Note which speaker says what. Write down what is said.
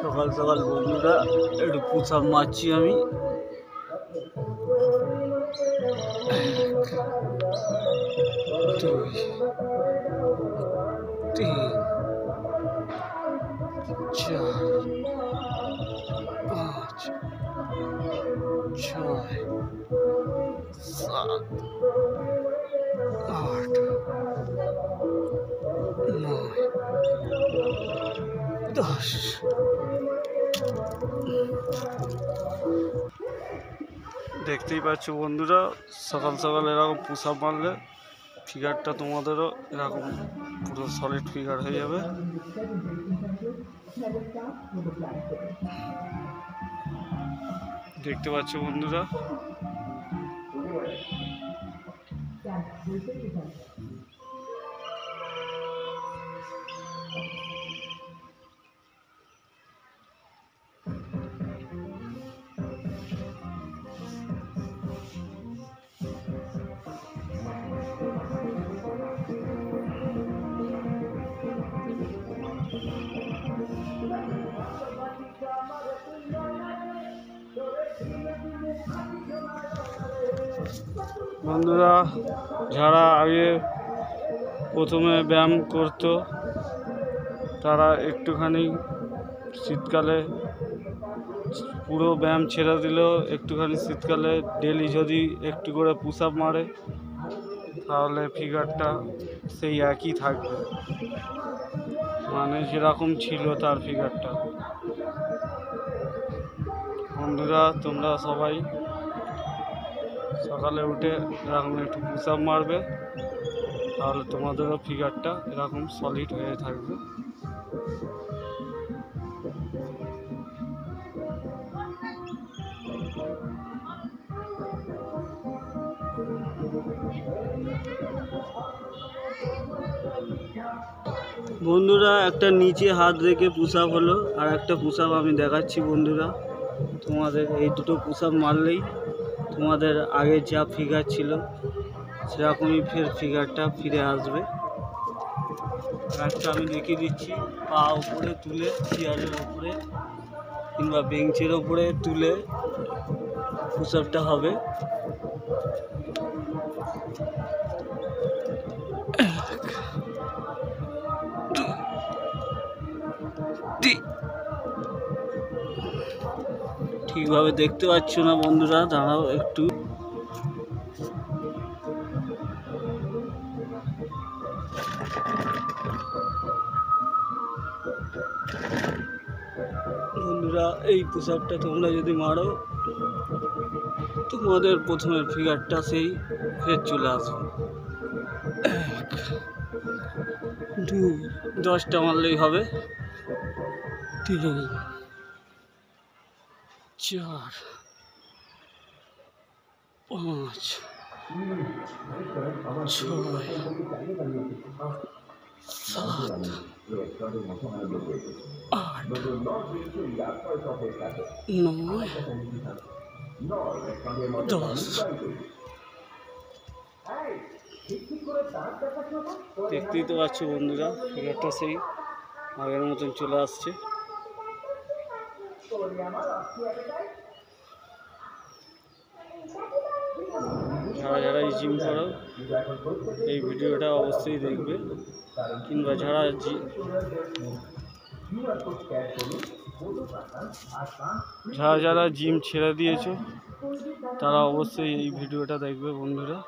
Speaker 1: সকাল সকাল বন্ধুরা একটু পুশ আপ মারছি আমি। দুই, তিন, চার, পাঁচ, ছয়, সাত, আট, নয়, 10। দেখতেই পাচ্ছ বন্ধুরা, সকাল সকাল এরকম পুশ আপ মারলে ফিগারটা তোমাদেরও এরকম পুরো সলিড ফিগার হয়ে যাবে। দেখতে পাচ্ছ বন্ধুরা, যারা আগে প্রথমে ব্যায়াম করতো তারা একটুখানি শীতকালে পুরো ব্যায়াম ছেড়ে দিলেও একটুখানি শীতকালে ডেলি যদি একটু করে পুশ আপ মারে তাহলে ফিগারটা সেই একই থাকবে, মানে যেরকম ছিল তার ফিগারটা। বন্ধুরা তোমরা সবাই সকালে উঠে এরকম একটু পুশ আপ মারবে, তাহলে তোমাদেরও ফিগারটা এরকম সলিড হয়ে থাকবে। বন্ধুরা একটা নিচে হাত রেখে পুশ আপ হলো, আর একটা পুশ আপ আমি দেখাচ্ছি বন্ধুরা তোমাদের। এই দুটো পুশ আপ মারলেই তোমাদের আগের যা ফিগার ছিল সেরকমই ফিগারটা ফিরে আসবে। একটা আমি দেখিয়ে দিচ্ছি, পা উপরে তুলে চেয়ারের উপরে কিংবা বেঞ্চের উপরে তুলে পুশ আপটা হবে। ঠিকভাবে দেখতে পাচ্ছ না বন্ধুরা, দাঁড়াও একটু। বন্ধুরা এই পুশ আপটা তোমরা যদি মারো তোমাদের প্রথমের ফিগারটা সেই ফের চলে আসবে। 1, 2, 10টা মারলেই হবে। 3, 4, 5, 6, 7, 8, 9, 10। দেখতেই তো পাচ্ছ বন্ধুরা, ফিগারটা সেই আগের মতন চলে আসছে। যারা যারা জিম করো এই ভিডিওটা অবশ্যই দেখবে, কিংবা যারা জিম ছেড়ে দিয়েছো তারা অবশ্যই এই ভিডিওটা দেখবে বন্ধুরা।